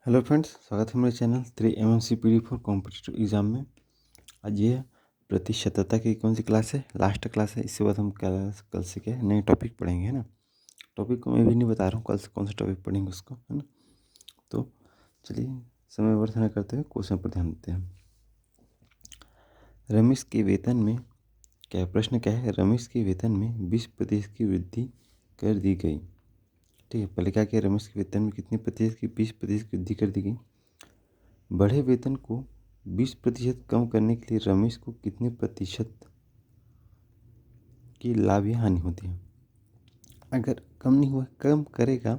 Hello friends, स्वागत है मेरे channel 3 MMC PD4 competitive exam में। आज ये प्रतिशतता की कौन सी क्लास है, लास्ट क्लास है। इसके बाद हम कल से क्या नए टॉपिक पढ़ेंगे, है ना। टॉपिक को मैं भी नहीं बता रहा हूँ, कल से कौन सा टॉपिक पढ़ेंगे उसको, है ना। तो चलिए समय व्यर्थ न करते हुए क्वेश्चन पर ध्यान देते हैं। रमेश के वेतन में क्या प्रश्न क्या है, रमेश के वेतन में 20% की वृद्धि कर दी गई। ठीक है, पहले क्या किया, रमेश के वेतन में कितनी प्रतिशत की 20% की वृद्धि कर दी गई। बढ़े वेतन को 20% कम करने के लिए रमेश को कितने प्रतिशत की लाभ या हानि होती है। अगर कम नहीं हुआ, कम करेगा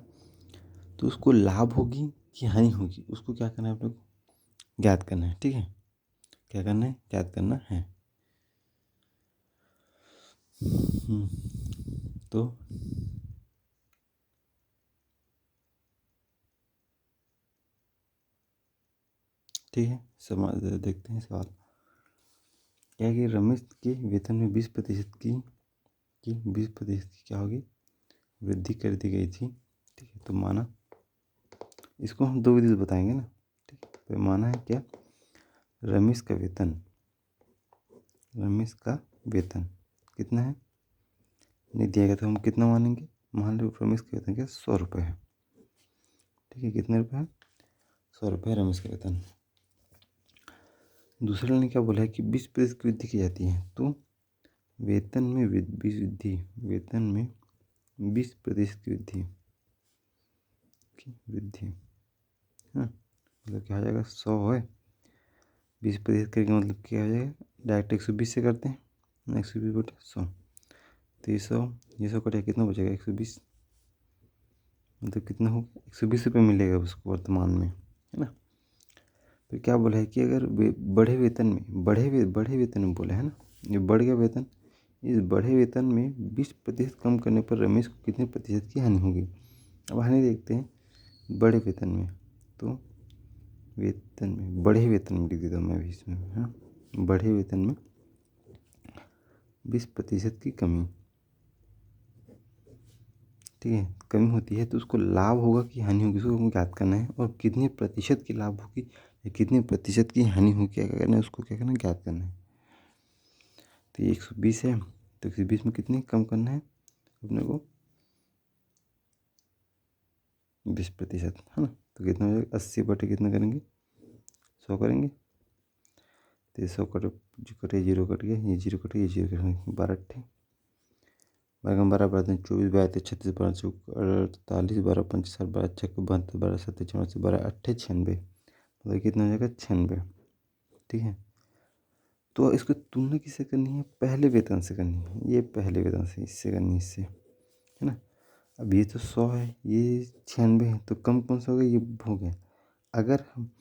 तो उसको लाभ होगी कि हानि होगी, उसको क्या करना है, आप लोग ज्ञात करना है। ठीक है, क्या करना है, ज्ञात करना है। तो ठीक है, सवाल देखते हैं। सवाल क्या है कि रमेश के वेतन में 20% की 20% की क्या होगी, वृद्धि कर दी गई थी। ठीक है, तो माना, इसको हम दो विधि से बताएंगे ना। ठीक है, तो माना है क्या, रमेश का वेतन कितना है, नहीं दिया गया, तो हम कितना मानेंगे, मान लो रमेश का वेतन क्या 100 रुपये है। ठीक है, कितने रुपये है, 100 रुपये है रमेश का वेतन। दूसरे ने क्या बोला है कि 20% की वृद्धि की जाती है, तो वेतन में वृद्धि, वेतन में 20% की वृद्धि, हाँ, मतलब क्या हो जाएगा, 100 है, 20% करके मतलब क्या हो जाएगा, डायरेक्ट 120 से करते हैं, 120 बटे 100, तो ये 100 कटेगा, कितना बचेगा, 120, मतलब कितना होगा, 120 रुपये मिलेगा उसको वर्तमान में, है ना। फिर क्या बोला है कि अगर बढ़े वेतन में बढ़े वेतन में बोला है ना, ये बढ़ गया वेतन, इस बढ़े वेतन में 20% कम करने पर रमेश को कितने प्रतिशत की हानि होगी। अब हानि देखते हैं, बड़े वेतन में, तो वेतन में, बढ़े वेतन में लिख देता हूँ मैं भी इसमें, हाँ, बढ़े वेतन में 20% की कमी, ठीक है, कमी होती है, तो उसको लाभ होगा कि हानि होगी, उसको हमको ज्ञात करना है। और कितने प्रतिशत की लाभ होगी या कितने प्रतिशत की हानि होगी, क्या करना है, उसको क्या करना है, ज्ञात करना है। तो ये 120 है, तो 120 में कितने कम करना है अपने को, 20%, है ना। तो कितना हो जाएगा, 80 बटे कितना करेंगे, 100 करेंगे, तो ये 100 कटे, जो कटे जीरो कट गया, ये जीरो कटे, ये जीरो कटेंगे, 12 अट्ठे 12 12 24 22 36 12 चौक 48 12 पंच 60 12 छक्के 72 12 सत्ते 84 12 अट्ठे 96, मतलब कितना हो जाएगा, 96। ठीक है, तो इसको तुलना किससे करनी है, पहले वेतन से करनी है, ये पहले वेतन से इससे करनी है, इससे, है ना। अब ये तो 100 है, ये 96 है, तो कम कौन सा हो गया, ये हो गया। अगर हम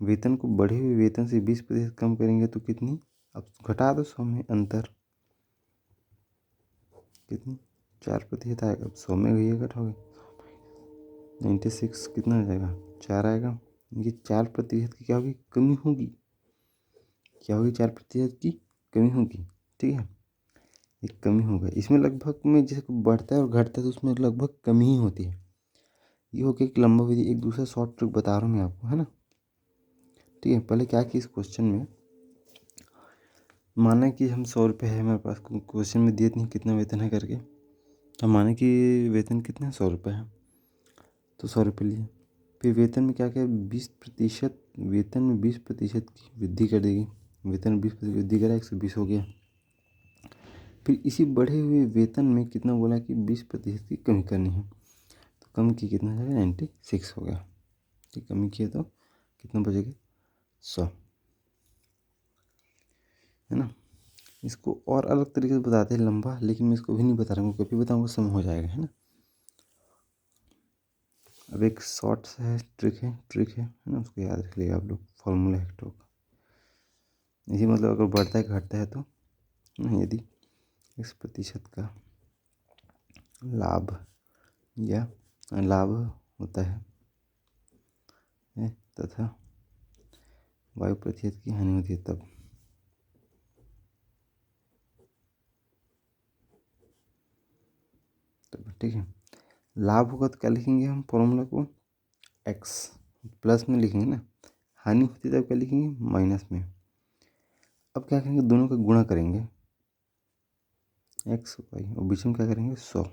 वेतन को बढ़े हुए वेतन से 20% कम करेंगे तो कितनी, अब घटा दो 100 में अंतर, कितनी, 4% आएगा। अब 100 में ये घटाओगे 96, कितना आ जाएगा, 4 आएगा। ये 4% की क्या होगी, कमी होगी, क्या होगी, 4% की कमी होगी। ठीक है, एक कमी होगा इसमें, लगभग में जैसे बढ़ता है और घटता है तो उसमें लगभग कमी ही होती है। ये हो गया एक लंबा विधि, एक दूसरा शॉर्ट ट्रिक बता रहा हूँ मैं आपको, है ना। ठीक है, पहले क्या कि इस क्वेश्चन में माना कि हम 100 रुपये है हमारे पास, क्वेश्चन में दिए नहीं कितना वेतन है करके, हम माने कि वेतन कितना है, 100 रुपये है, तो 100 रुपये लिए। फिर वेतन में क्या क्या, 20%, वेतन में 20% की वृद्धि कर देगी, वेतन में 20% वृद्धि करा, 120 हो गया। फिर इसी बढ़े हुए वेतन में कितना बोला कि 20% की कमी करनी है, तो कम की कितना हो जाएगा, 96 हो गया। ठीक, कमी किया तो कितना बचेगा, 100, है ना। इसको और अलग तरीके से बताते हैं लंबा, लेकिन मैं इसको भी नहीं बता रहा हूँ, कभी बताऊँगा सम हो जाएगा, है ना। अब एक शॉर्ट सा है, ट्रिक है ना, उसको याद रख लिएगा आप लोग, फॉर्मूला है का। इसी मतलब अगर बढ़ता है घटता है तो, यदि 1% का लाभ या लाभ होता है तथा 22% की हानि होती है, तब ठीक है। लाभ होगा तो क्या लिखेंगे हम फॉर्मूला को, एक्स, प्लस में लिखेंगे ना, हानि होती है तब क्या लिखेंगे, माइनस में। अब क्या करेंगे, दोनों का गुणा करेंगे, एक्स वाई, और बीच में क्या करेंगे 100।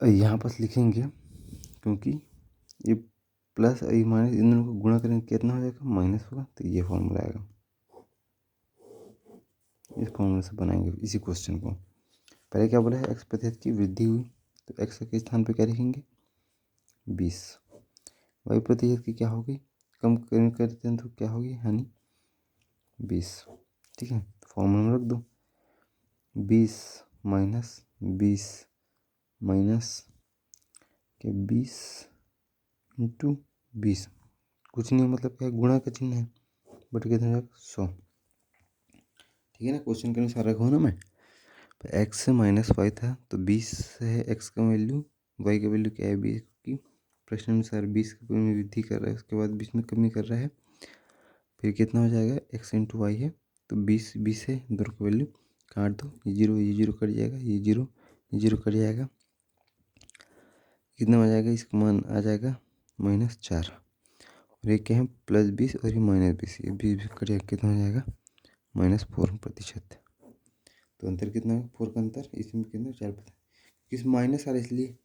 यहाँ पर लिखेंगे, क्योंकि ये प्लस और ये माइनस, इन दोनों को गुणा करेंगे कितना हो जाएगा, माइनस होगा, तो ये फॉर्मूला आएगा। इस फॉर्मूले से बनाएंगे इसी क्वेश्चन को। पहले क्या बोला है, एक्स प्रतिशत की वृद्धि हुई, तो एक्स के स्थान पे क्या लिखेंगे 20। वाई प्रतिशत की क्या होगी, कम करते हैं तो क्या होगी हानि 20। ठीक है, तो फॉर्मूला में रख दो, 20 माइनस 20 माइनस के 20 इंटू 20, कुछ नहीं मतलब क्या है, गुणा का चिन्ह है, बट कितना हो जाएगा 100। ठीक है ना, क्वेश्चन के अनुसार रखा हूँ ना मैं। एक्स से माइनस वाई था, तो 20 है एक्स का वैल्यू, वाई का वैल्यू क्या है 20 की, प्रश्न अनुसार 20 में वृद्धि कर रहा है, उसके बाद 20 में कमी कर रहा है, फिर कितना हो जाएगा, एक्स इंटू वाई है, तो 20 है, दोनों का वैल्यू काट दो, ये जीरो कट जाएगा, ये जीरो कट जाएगा, कितना हो जाएगा, इसका मान आ जाएगा -4, और ये क्या है +20 और ये -20, ये 20 कट जाएगा, कितना हो जाएगा -4%। तो अंतर कितना है, 4 का अंतर, इसमें कितना 4 किस माइनस आ रहा है, इसलिए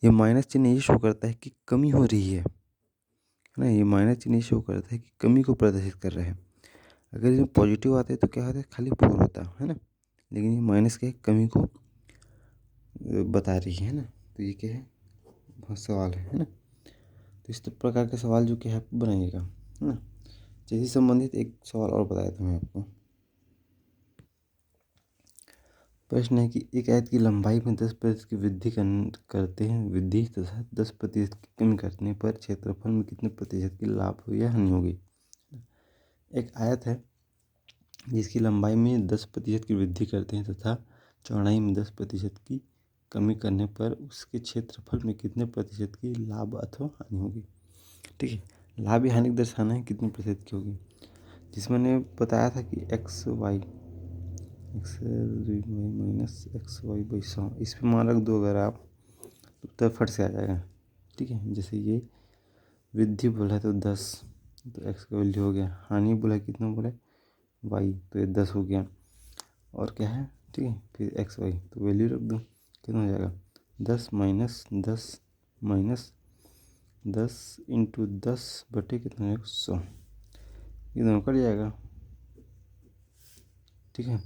ये माइनस चिन्ह ये शो करता है कि कमी हो रही है ना, ये माइनस चिन्ह ये शो करता है कि कमी को प्रदर्शित कर रहा है। अगर इसमें पॉजिटिव आते हैं तो क्या होता है, खाली 4 होता है ना, लेकिन ये माइनस के कमी को बता रही है ना, तो ये क्या है बहुत सवाल है ना। तो इस प्रकार के सवाल जो कि आप बनाइएगा है ना। जैसे संबंधित एक सवाल और बताया था मैं आपको, प्रश्न है कि एक आयत की लंबाई में 10% की वृद्धि करते हैं, वृद्धि तथा 10% की कमी करने पर क्षेत्रफल में कितने प्रतिशत की लाभ हो या हानि होगी। एक आयत है जिसकी लंबाई में 10% की वृद्धि करते हैं तथा चौड़ाई में 10% की कमी करने पर उसके क्षेत्रफल में कितने प्रतिशत की लाभ अथवा हानि होगी। ठीक है, लाभ या हानि दर्शाना है कितने प्रतिशत की होगी, जिसमें मैंने बताया था कि X Y minus X Y by 100, इस पर मान रख दो अगर आप, तो फट से आ जाएगा। ठीक है, जैसे ये वृद्धि बोला है तो 10, तो एक्स का वैल्यू हो गया, हानि बोला है कितना बोला है वाई, तो ये 10 हो गया, और क्या है ठीक है, फिर एक्स वाई, तो वैल्यू रख दो, कितना हो जाएगा 10 माइनस 10 माइनस 10 इंटू 10 बटे कितना है 100, ये दोनों कट जाएगा। ठीक है,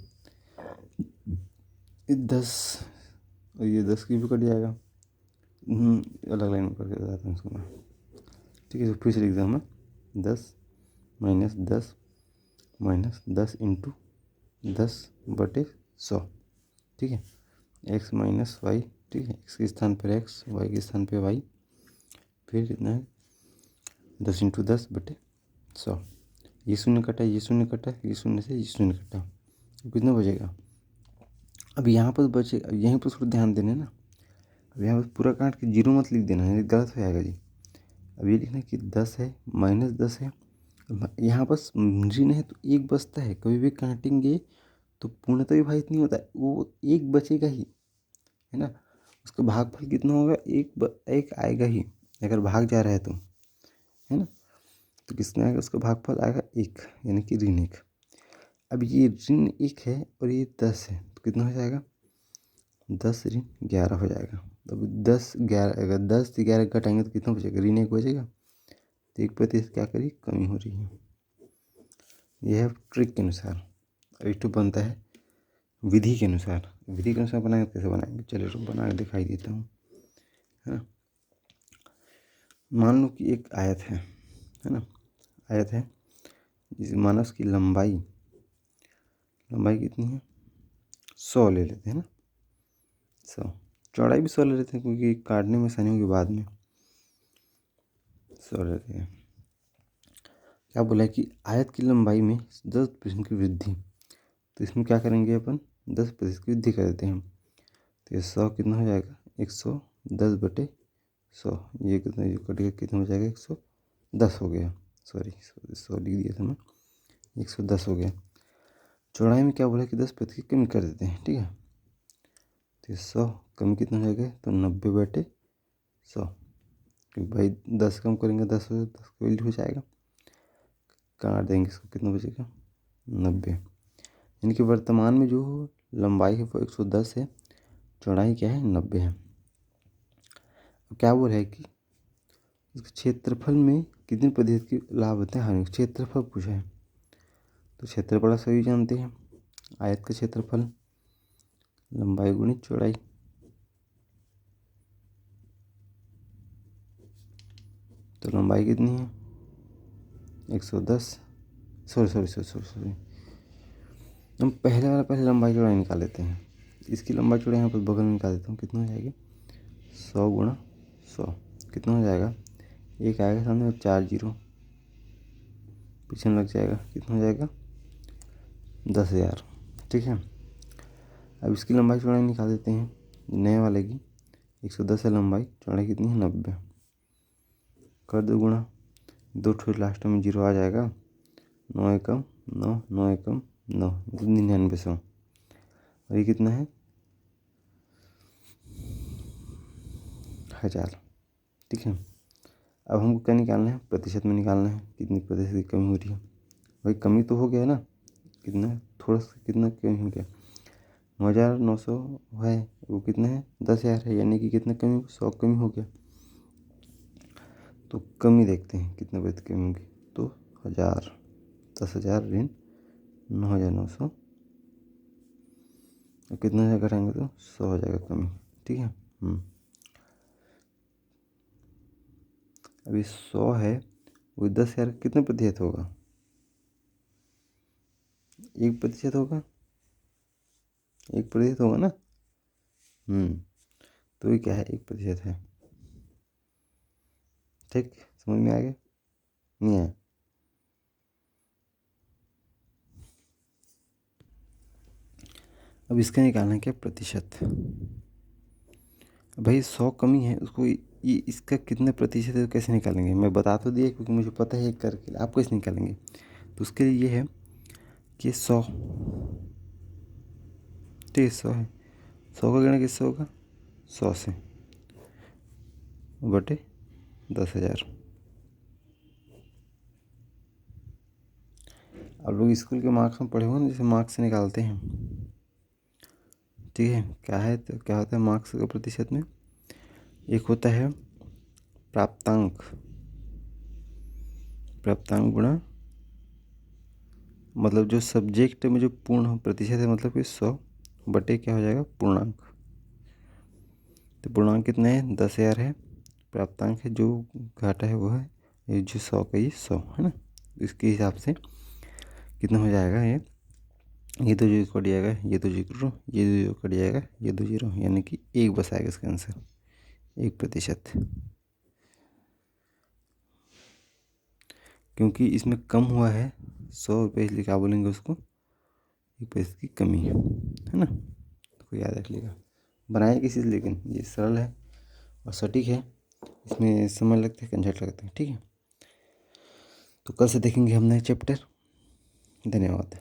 ये 10 और ये 10 की भी कट जाएगा, अलग लाइन में करके बताता हूँ इसको मैं। ठीक है, तो फिर से लिख दिया मैं 10 माइनस 10 इंटू 10 बटे 100। ठीक है, एक्स माइनस वाई, ठीक है, एक्स के स्थान पर एक्स, वाई के स्थान पर वाई, फिर कितना है 10 इंटू 10 बटे 100, ये शून्य कटा, ये शून्य कटा, ये शून्य से ये शून्य कटा, कितना बचेगा, अब यहाँ पर बचे, अब यहीं पर थोड़ा ध्यान देना ना, अब यहाँ पर पूरा काट के जीरो मत लिख देना है, गलत हो जाएगा जी। अब ये लिखना कि 10 है -10 है, यहाँ पर ऋण है तो एक बचता है, कभी भी काटेंगे तो पूर्णतः विभाजित नहीं होता है, वो एक बचेगा ही है ना, उसका भागफल कितना होगा, एक आएगा ही, अगर भाग जा रहा है तो है ना, तो कितना आएगा, उसका भागफल आएगा 1, यानी कि ऋण 1। अब ये ऋण 1 है और ये 10 है, तो कितना हो जाएगा 10 ऋण 11 हो जाएगा। तो 10 11, अगर 10 से 11 घटाएंगे तो कितना बचेगा, ऋण 1 बचेगा, तो 1% क्या करी कमी हो रही है। यह है ट्रिक के अनुसार, अब तो बनता है विधि के अनुसार, विधि के अनुसार बनाएंगे कैसे बनाएंगे, चलिए तो बना के दिखाई देता हूँ है ना। मान लो कि एक आयत है ना, आयत है जिस मानस की लंबाई कितनी है 100 ले लेते हैं ना, 100, चौड़ाई भी 100 ले लेते हैं क्योंकि काटने में आसानी होगी बाद में, 100 ले लेते हैं। क्या बोला है कि आयत की लंबाई में 10% की वृद्धि, तो इसमें क्या करेंगे अपन 10% की वृद्धि कर देते हैं, तो ये 100 कितना हो जाएगा 110 बटे 100, ये कितना जो कटेगा कितना हो जाएगा 110 हो गया, सॉरी 100 लिख दिया था मैं, 110 हो गया। चौड़ाई में क्या बोला कि 10% की कमी कर देते हैं, ठीक है, तो 100 कमी कितना हो जाएगा, तो 90 बटे 100, क्योंकि भाई 10 कम करेंगे 10 का वैल्यू हो जाएगा, काट देंगे इसको, कितना बचेगा 90। यानी कि वर्तमान में जो लंबाई है वो 110 है, चौड़ाई क्या है 90 है। अब क्या बोल रहा है कि इसके क्षेत्रफल में कितने प्रतिशत की लाभ होते हैं, हानि, क्षेत्रफल पूछा है। तो क्षेत्रफल सभी जानते हैं, आयत का क्षेत्रफल लंबाई गुणित चौड़ाई। तो लंबाई कितनी है 110, सॉरी हम पहले लंबाई चौड़ाई निकाल लेते हैं। इसकी लंबाई चौड़ाई यहाँ पर बगल में निकाल देता हूँ, कितना हो जाएगी 100 गुणा 100, कितना हो जाएगा, एक आएगा सामने और 4 जीरो पीछे में लग जाएगा, कितना हो जाएगा 10,000। ठीक है, अब इसकी लंबाई चौड़ाई निकाल देते हैं नए वाले की। 110 है लंबाई, चौड़ाई कितनी है 90, कर दो गुणा, 2 ठो लास्ट में जीरो आ जाएगा, 9 एकम 9, 9 एकम 9, 9900। और ये कितना है 1000। ठीक है, अब हमको क्या निकालना है, प्रतिशत में निकालना है, कितनी प्रतिशत की कमी हो रही है। भाई कमी तो हो गया ना, कितना थोड़ा सा कितना कमी हो गया, 9,900 है, वो कितना है 10,000 है, यानी कि कितना कमी, 100 कमी हो गया। तो कमी देखते हैं कितना प्रतिशत कमी होगी, तो 1000, 10,000 ऋण 9,900, और कितना से घटाएंगे तो 100 हो जाएगा कमी। ठीक है, अभी 100 है, वो 10,000 कितने प्रतिशत होगा, 1% होगा, 1% होगा ना। तो ये क्या है 1% है। ठीक, समझ में आ गया, नहीं आया। अब इसका निकालना है क्या प्रतिशत। भाई 100 कमी है, उसको ये इसका कितने प्रतिशत है तो कैसे निकालेंगे, मैं बता तो दिया क्योंकि मुझे पता है करके, आप कैसे निकालेंगे। तो उसके लिए ये है कि 100, ठीक 100 है, 100 का गणना किससे होगा 100 से बटे 10,000। आप लोग स्कूल के मार्क्स में पढ़े हो ना, जैसे मार्क्स से निकालते हैं। ठीक है, क्या है तो क्या होता है मार्क्स का प्रतिशत में, एक होता है प्राप्तांक, प्राप्तांक गुणा मतलब जो सब्जेक्ट में जो पूर्ण प्रतिशत है, मतलब कि 100 बटे क्या हो जाएगा पूर्णांक। तो पूर्णांक कितना है 10,000 है, प्राप्तांक है जो घाटा है वो है ये जो 100 का, ये 100 है ना। इसके हिसाब से कितना हो जाएगा, ये तो जो कट जाएगा, ये तो जीरो, ये जो कट जाएगा, ये तो जीरो, यानी कि 1 बस आएगा इसका आंसर, 1%। क्योंकि इसमें कम हुआ है 100 रुपये, इसलिए क्या बोलेंगे उसको 1% की कमी है ना। तो याद रख लेगा, बनाए किसी से, लेकिन ये सरल है और सटीक है, इसमें समय लगता है, कंजट लगता है। ठीक है, तो कल से देखेंगे हम नए चैप्टर। धन्यवाद।